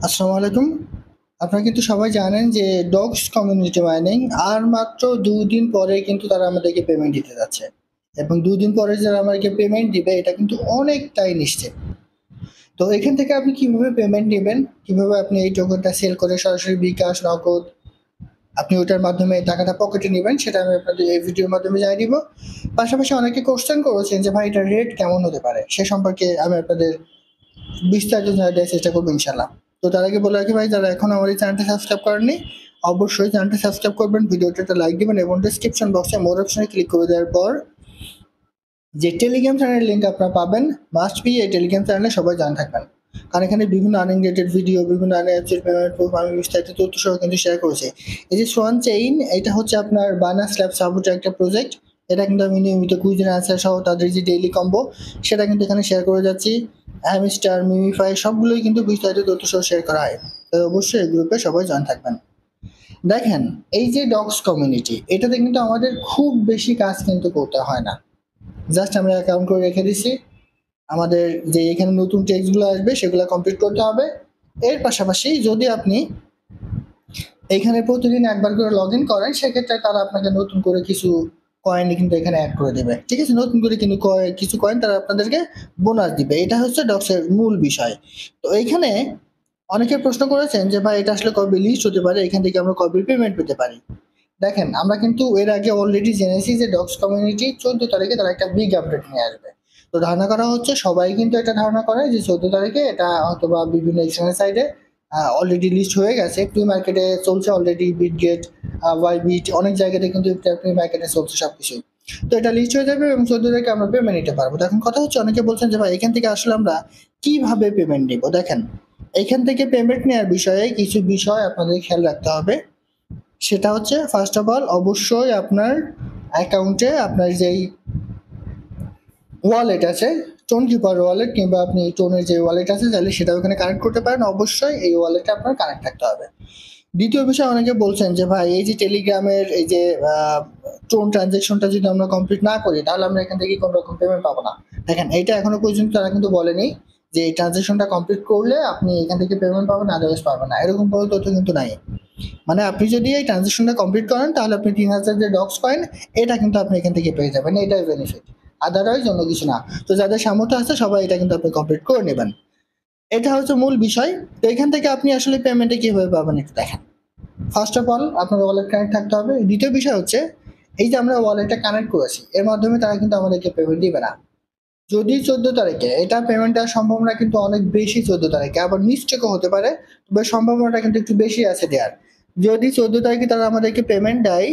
আসসালামু আলাইকুম। আপনারা কিন্তু সবাই জানেন যে ডগস কমিউনিটি মাইনিং আর মাত্র ২ দিন পরে কিন্তু তারা আমাদেরকে পেমেন্ট দিতে যাচ্ছে। এবং ২ দিন পরে যারা আমাদেরকে পেমেন্ট দিবে এটা কিন্তু অনেকটাই নিশ্চিত। তো এখান থেকে আপনি কিভাবে পেমেন্ট নিবেন, কিভাবে আপনি এই টোকেনটা সেল করে সরাসরি বিকাশ, নগদ আপনি ওটার মাধ্যমে টাকাটা পকেটে নিবেন সেটা আমি আপনাদের এই ভিডিওর মাধ্যমে জানিয়ে দিব। পাশাপাশি অনেকে কোয়েশ্চেন করেছেন যে ভাই এটার রেট কেমন হতে পারে? সে সম্পর্কে আমি আপনাদের বিস্তারিত জানার দেওয়ার চেষ্টা করবো ইনশাল্লাহ। তো তার আগে বলে রাখি ভাই, যারা এখন আমার এই চ্যানেলটা সাবস্ক্রাইব করেননি অবশ্যই চ্যানেলটা সাবস্ক্রাইব করবেন, ভিডিওটা একটা লাইক দিবেন এবং ডিসক্রিপশন বক্সে মোর অপশনে ক্লিক করে দেওয়ার পর যে টেলিগ্রাম চ্যানেলের লিঙ্ক আপনারা পাবেন, মাস্ট বি এই টেলিগ্রাম চ্যানেলে সবাই জানা থাকবেন। কারণ এখানে বিভিন্ন আর্নিং রিলেটেড ভিডিও, বিভিন্ন আর্নিং অ্যাপসের পেমেন্ট প্রুফ আমি বিস্তারিত তথ্য সহ কিন্তু শেয়ার করেছি। এই যে সোয়ান চেইন, এটা হচ্ছে আপনার বানাস ল্যাব সাপোর্টের একটা প্রজেক্ট। এটা কিন্তু আমি নিয়মিত কুইজের আনসার সহ তাদের যে ডেইলি কম্বো সেটা কিন্তু এখানে শেয়ার করে যাচ্ছি। হ্যামস্টার, মিমিফাই সবগুলোই কিন্তু বিস্তারিত তথ্য সহ শেয়ার করা হয়। তো অবশ্যই এই গ্রুপে সবাই জয়েন থাকবেন। দেখেন, এই যে ডগস কমিউনিটি, এটাতে কিন্তু আমাদের খুব বেশি কাজ কিন্তু করতে হয় না। জাস্ট আমরা অ্যাকাউন্ট করে রেখে দিছি। আমাদের যে এখানে নতুন টেক্সটগুলো আসবে সেগুলো কমপ্লিট করতে হবে। এর পাশাপাশি যদি আপনি এখানে প্রতিদিন একবার করে লগ ইন করেন সেক্ষেত্রে তারা আপনাকে নতুন করে কিছু কয়েন কিন্তু এখানে অ্যাড করে দেবে। ঠিক আছে, নতুন করে কিন্তু কিছু কয়েন তারা আপনাদেরকে বোনাস দিবে। এটা হচ্ছে ডক্সের মূল বিষয়। তো এইখানে অনেকে প্রশ্ন করেছেন যে ভাই এটা আসলে কবে লিস্ট হতে পারে, এখান থেকে আমরা কবে পেমেন্ট পেতে পারি? দেখেন, আমরা কিন্তু এর আগে অলরেডি জেনেছি যে ডগস কমিউনিটি 14 তারিখে তারা একটা বিগ আপডেট নিয়ে আসবে। তো ধারণা করা হচ্ছে, সবাই কিন্তু এটা ধারণা করে যে 14 তারিখে এটা হয়তোবা বিভিন্ন এক্সচেঞ্জ সাইডে অলরেডি লিস্ট হয়ে গেছে, প্রি মার্কেটে চলছে অলরেডি। বিটগেট, ওয়াইবিট, অনেক জায়গাতে কিন্তু প্রি মার্কেটে চলছে সবকিছু। তো এটা লিস্ট হয়ে যাবে এবং 14 তারিখে আমরা পেমেন্ট নিতে পারবো। তো এখন কথা হচ্ছে, অনেকে বলছেন যে ভাই এখান থেকে আসলে আমরা কিভাবে পেমেন্ট নিব? দেখেন, এখান থেকে পেমেন্ট নেওয়ার বিষয়ে কিছু বিষয় আপনাদের খেয়াল রাখতে হবে। সেটা হচ্ছে, ফার্স্ট অফ অল অবশ্যই আপনার অ্যাকাউন্টে আপনার যেই ওয়ালেট আছে, টোন কিপার ওয়ালেট কিংবা আপনি টোনের যে ওয়ালেট আছে তাহলে সেটা ওখানে কানেক্ট করতে পারেন। অবশ্যই এই ওয়ালেটে আপনার কানেক্ট থাকতে হবে। দ্বিতীয় বিষয়, অনেকে বলছেন যে ভাই এই যে টেলিগ্রামের এই যে টোন ট্রানজেকশনটা যদি আমরা কমপ্লিট না করি তাহলে আমরা এখান থেকে কোনো রকম পেমেন্ট পাবো না। দেখেন, এইটা এখনো পর্যন্ত তারা কিন্তু বলেনি যে এই ট্রানজেকশনটা কমপ্লিট করলে আপনি এখান থেকে পেমেন্ট পাবেন, আদারওয়াইজ পাবেন না, এরকম কোনো তথ্য কিন্তু নাই। মানে আপনি যদি এই ট্রানজেকশনটা কমপ্লিট করেন তাহলে আপনি ৩,০০০ যে ডক্স কয়েন এটা কিন্তু আপনি এখান থেকে পেয়ে যাবেন, এটাই বেনিফিট, আদারওয়াইজ অন্য কিছু না। তো যাদের সামর্থ্য আছে সবাই এটা কিন্তু আপনি কমপ্লিট করে নেবেন। এটা হচ্ছে মূল বিষয়। তো এখান থেকে আপনি আসলে পেমেন্টে কিভাবে পাবেন একটু দেখেন। ফার্স্ট অফ অল আপনার ওয়ালেট কানেক্ট থাকতে হবে। দ্বিতীয় বিষয় হচ্ছে, এই যে আমরা ওয়ালেটটা কানেক্ট করেছি এর মাধ্যমে তারা কিন্তু আমাদেরকে পেমেন্ট দিবে না। যদি 14 তারিখে এটা পেমেন্ট দেওয়ার সম্ভাবনা কিন্তু অনেক বেশি, 14 তারিখে আবার মিস্টেকও হতে পারে, তবে সম্ভাবনাটা কিন্তু একটু বেশি আছে দেওয়ার। যদি 14 তারিখে তারা আমাদেরকে পেমেন্ট দেয়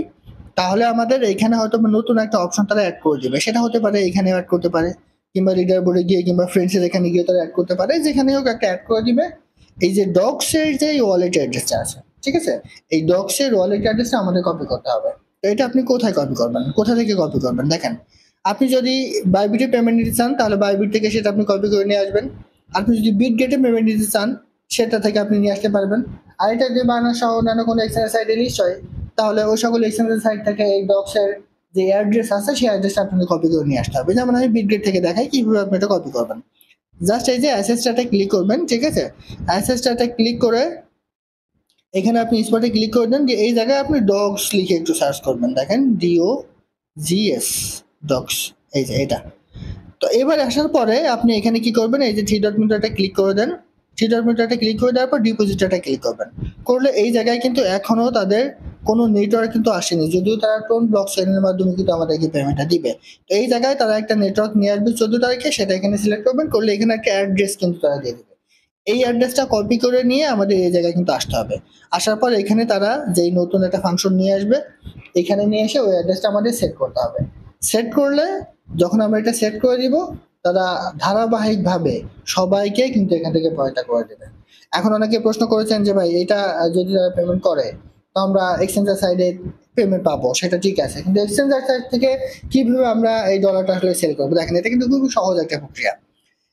তাহলে আমাদের এখানে হয়তো নতুন একটা অপশন তারা অ্যাড করে দিবে। সেটা হতে পারে এখানে অ্যাড করতে পারে, কিংবা রিডার বোর্ডে গিয়ে কিংবা ফ্রেন্ডসের এখানে গিয়ে তারা অ্যাড করতে পারে, যেখানে হোক একটা অ্যাড করে দিবে। এই যে ডক্সের যে ওয়ালেট অ্যাড্রেসটা আছে, ঠিক আছে, এই ডক্সের ওয়ালেট অ্যাড্রেসটা আমাদের কপি করতে হবে। তো এটা আপনি কোথায় কপি করবেন, কোথা থেকে কপি করবেন? দেখেন, আপনি যদি বাইবিটে পেমেন্ট নিতে চান তাহলে বাইবিট থেকে সেটা আপনি কপি করে নিয়ে আসবেন। আপনি যদি বিটগেটে পেমেন্ট নিতে চান সেটা থেকে আপনি নিয়ে আসতে পারবেন। আর এটা যদি বানানো সহ অন্যান্য কোনো এক্সচেঞ্জ সাইটে লিস্ট হয় তাহলে ওই সকল এক্সচেঞ্জ সাইট থেকে এই ডক্সের যে অ্যাড্রেস আছে সেই অ্যাড্রেসটা আপনাকে কপি করে নিয়ে আসতে হবে। যেমন আমি বিটগেট থেকে দেখাই কিভাবে আপনি এটা কপি করবেন। জাস্ট এই যে অ্যাসেসটাতে ক্লিক করবেন, ঠিক আছে, অ্যাসেসটাতে ক্লিক করে এখানে আপনি স্পটে ক্লিক করে দেন, যে এই জায়গায় আপনি ডগস লিখে একটু সার্চ করবেন। দেখেন, DOGS, ডগস, এই যে এটা। তো এবার আসার পরে আপনি এখানে কি করবেন, এই যে থ্রি ডট মিটারটা ক্লিক করে দেন। থ্রি ডট মিটারটা ক্লিক করে দেওয়ার পর ডিপোজিটারটা ক্লিক করবেন। করলে এই জায়গায় কিন্তু এখনো তাদের কোনো নেটওয়ার্ক কিন্তু আসেনি, যদিও তারা টোন ব্লক চেইনের মাধ্যমে কিন্তু আমাদেরকে পেমেন্টটা দিবে। তো এই জায়গায় তারা একটা নেটওয়ার্ক নিয়ে আসবে 14 তারিখে, সেটা এখানে সিলেক্ট করবেন। করলে এখানে একটা অ্যাড্রেস কিন্তু তারা দিয়ে দেবে। এই অ্যাড্রেসটা কপি করে নিয়ে আমাদের এই জায়গায় কিন্তু আসতে হবে। আসার পর এখানে তারা যেই নতুন একটা ফাংশন নিয়ে আসবে, এখানে নিয়ে এসে ওই অ্যাড্রেসটা আমাদের সেট করতে হবে। সেট করলে যখন আমরা এটা সেট করে দিব তারা ধারাবাহিকভাবে সবাইকে কিন্তু এখান থেকে পয়সা করে দেবে। এখন অনেকে প্রশ্ন করেছেন যে ভাই এটা যদি তারা পেমেন্ট করে তো আমরা এক্সচেঞ্জার সাইডে পেমেন্ট পাবো, সেটা ঠিক আছে, কিন্তু এক্সচেঞ্জার সাইড থেকে কিভাবে আমরা এই ডলারটা আসলে সেল করবো? দেখেন, এটা কিন্তু খুবই সহজ একটা প্রক্রিয়া।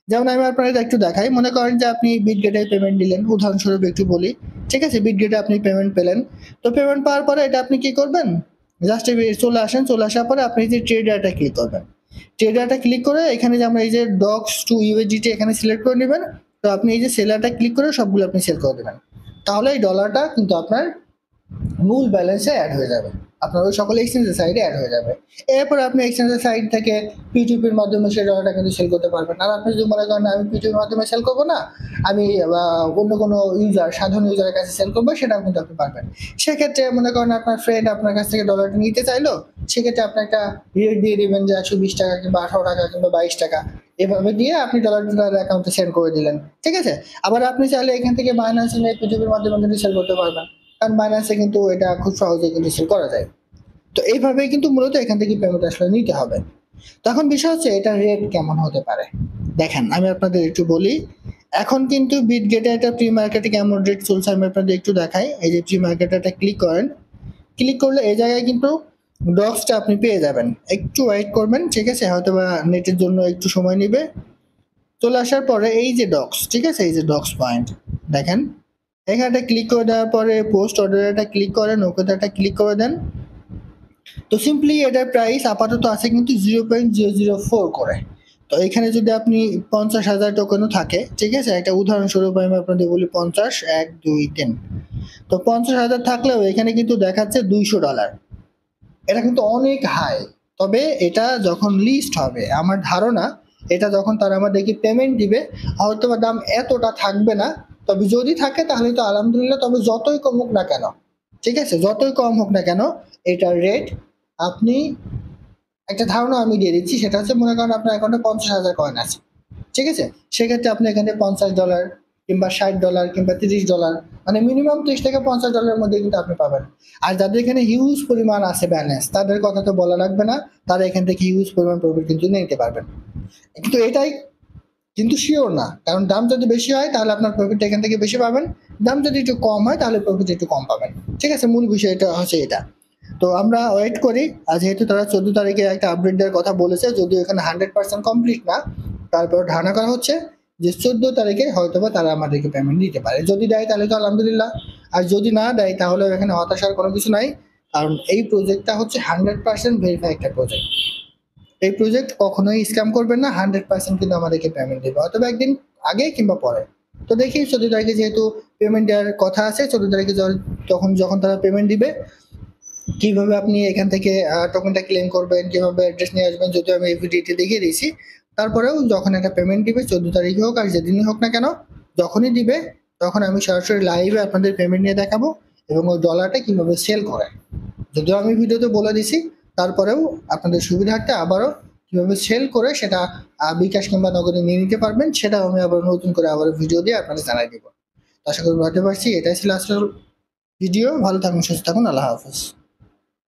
যেমন আমি আপনাদের একটু দেখাই। মনে করেন যে আপনি বিটগেটে পেমেন্ট দিলেন, উদাহরণস্বরূপ একটু বলি, ঠিক আছে, বিটগেটে আপনি পেমেন্ট পেলেন। তো পেমেন্ট পাওয়ার পরে এটা আপনি কি করবেন, জাস্ট চলে আসেন, চলে আসার পরে আপনি যে ট্রেডারটা ক্লিক করবেন। ট্রেডারটা ক্লিক করে এখানে যে আমরা এই যে ডক্স টু ইউএসডিটি এখানে সিলেক্ট করে নেবেন। তো আপনি এই যে সেলারটা ক্লিক করে সবগুলো আপনি সেল করে দেবেন, তাহলে এই ডলারটা কিন্তু আপনার মূল ব্যালেন্সে অ্যাড হয়ে যাবে, আপনার ওই সকল এক্সচেঞ্জের সাইডে অ্যাড হয়ে যাবে। এরপর আপনি এক্সচেঞ্জের সাইড থেকে পিটুপির মাধ্যমে সেই ডলারটা কিন্তু সেল করতে পারবেন। আর আপনি যদি মনে করেন আমি পিটুপির মাধ্যমে সেল করবো না, আমি অন্য কোনো ইউজার, সাধারণ ইউজারের কাছে সেল করবো, সেটাও কিন্তু আপনি পারবেন। সেক্ষেত্রে মনে করেন আপনার ফ্রেন্ড আপনার কাছ থেকে ডলারটা নিতে চাইলো, সেক্ষেত্রে আপনি একটা রেট দিয়ে দিবেন যে 120 টাকা কিংবা 18 টাকা কিংবা 22 টাকা, এভাবে দিয়ে আপনি ডলারটা তার অ্যাকাউন্টে সেন্ড করে দিলেন, ঠিক আছে। আবার আপনি চাইলে এখান থেকে বাইন্যান্স নিয়ে পিটুপির মাধ্যমে কিন্তু সেল করতে পারবেন, কারণ বাইন্যান্সে কিন্তু এটা খুব সহজেই কিন্তু সেল করা যায়। তো এইভাবেই কিন্তু মূলত এখান থেকে পেমেন্ট আসলে নিতে হবে। তখন বিষয় হচ্ছে এটা রেট কেমন হতে পারে। দেখেন আমি আপনাদের একটু বলি, এখন কিন্তু বিটগেটে একটা প্রি মার্কেটে কেমন রেট চলছে আমি আপনাদের একটু দেখাই। এই যে প্রি মার্কেটটা ক্লিক করেন, ক্লিক করলে এই জায়গায় কিন্তু ডক্সটা আপনি পেয়ে যাবেন। একটু ওয়েট করবেন, ঠিক আছে, হয়তো বা নেটের জন্য একটু সময় নেবে। চলে আসার পরে এই যে ডক্স, ঠিক আছে, এই যে ডক্স পয়েন্ট দেখেন, এখানটা ক্লিক করে দেওয়ার পরে পোস্ট অর্ডারটা ক্লিক করেন, ওকেটা ক্লিক করে দেন। তো সিম্পলি এটার প্রাইস আপাতত আছে কিন্তু 0.004 করে। তো এখানে যদি আপনি 50,000 টোকেনও থাকে, ঠিক আছে, একটা উদাহরণস্বরূপ আমি আপনাদের বলি 50, 1, 2, 3, তো 50,000 থাকলেও এখানে কিন্তু দেখাচ্ছে $200। এটা কিন্তু অনেক হাই। তবে এটা যখন লিস্ট হবে, আমার ধারণা এটা যখন তারা আমাদেরকে পেমেন্ট দিবে, হয়তো বা দাম এতটা থাকবে না। তবে যদি থাকে তাহলে তো আলহামদুলিল্লাহ। তবে যতই কম হোক না কেন, ঠিক আছে, যতই কম হোক না কেন এটার রেট আপনি একটা ধারণা আমি দিয়ে দিচ্ছি, সেটা হচ্ছে মনে করেন আপনার অ্যাকাউন্টে 50,000 কয়েন আছে, ঠিক আছে, সেক্ষেত্রে আপনি এখানে $50 কিংবা $60 কিংবা $30, মানে মিনিমাম $30 থেকে $50 মধ্যে কিন্তু আপনি পাবেন। আর যাদের এখানে হিউজ পরিমাণ আছে ব্যালেন্স, তাদের কথা তো বলা লাগবে না, তারা এখান থেকে হিউজ পরিমাণ প্রফিট কিন্তু নিতে পারবেন। কিন্তু এটাই কিন্তু শিওর না, কারণ দাম যদি বেশি হয় তাহলে আপনার প্রফিট এখান থেকে বেশি পাবেন, দাম যদি একটু কম হয় তাহলে প্রফিট একটু কম পাবেন, ঠিক আছে, মূল বিষয়টা হচ্ছে এটা। তো আমরা ওয়েট করি, আর যেহেতু তারা 14 তারিখে একটা আপডেট দেওয়ার কথা বলেছে, যদিও এখানে 100% কমপ্লিট না, তারপর ধারণা করা হচ্ছে যে 14 তারিখে হয়তোবা তারা আমাদেরকে পেমেন্ট দিতে পারে। যদি দেয় তাহলে তো আলহামদুলিল্লাহ, আর যদি না দেয় তাহলে এখানে হতাশার কোনো কিছু নাই, কারণ এই প্রজেক্টটা হচ্ছে 100% ভেরিফাই একটা প্রজেক্ট। এই প্রজেক্ট কখনোই স্ক্যাম করবেন না, 100% কিন্তু আমাদেরকে পেমেন্ট দেবে, অথবা একদিন আগে কিংবা পরে। তো দেখি 14 তারিখে যেহেতু পেমেন্ট দেওয়ার কথা আছে, 14 তারিখে তখন যখন তারা পেমেন্ট দিবে, কিভাবে আপনি এখান থেকে টোকেনটা ক্লেম করবেন, কিভাবে অ্যাড্রেস নিয়ে আসবেন, যদিও আমি এই ভিডিওটি দেখিয়ে দিয়েছি। তারপরেও যখন একটা পেমেন্ট দিবে 14 তারিখে হোক আর যেদিনই হোক না কেন, যখনই দিবে তখন আমি সরাসরি লাইভে আপনাদের পেমেন্ট নিয়ে দেখাবো, এবং ওই ডলারটা কিভাবে সেল করে, যদিও আমি ভিডিওতে বলে দিছি, তারপরেও আপনাদের সুবিধার্থে আবারও কিভাবে সেল করে সেটা বিকাশ কিংবা নগদে নিয়ে নিতে পারবেন, সেটাও আমি আবার নতুন করে আবার ভিডিও দিয়ে আপনাদের জানাই দিব। আশা করি বুঝতে পারছি। এটাই ছিল আজকের ভিডিও। ভালো থাকুন, সুস্থ থাকুন, আল্লাহ হাফেজ।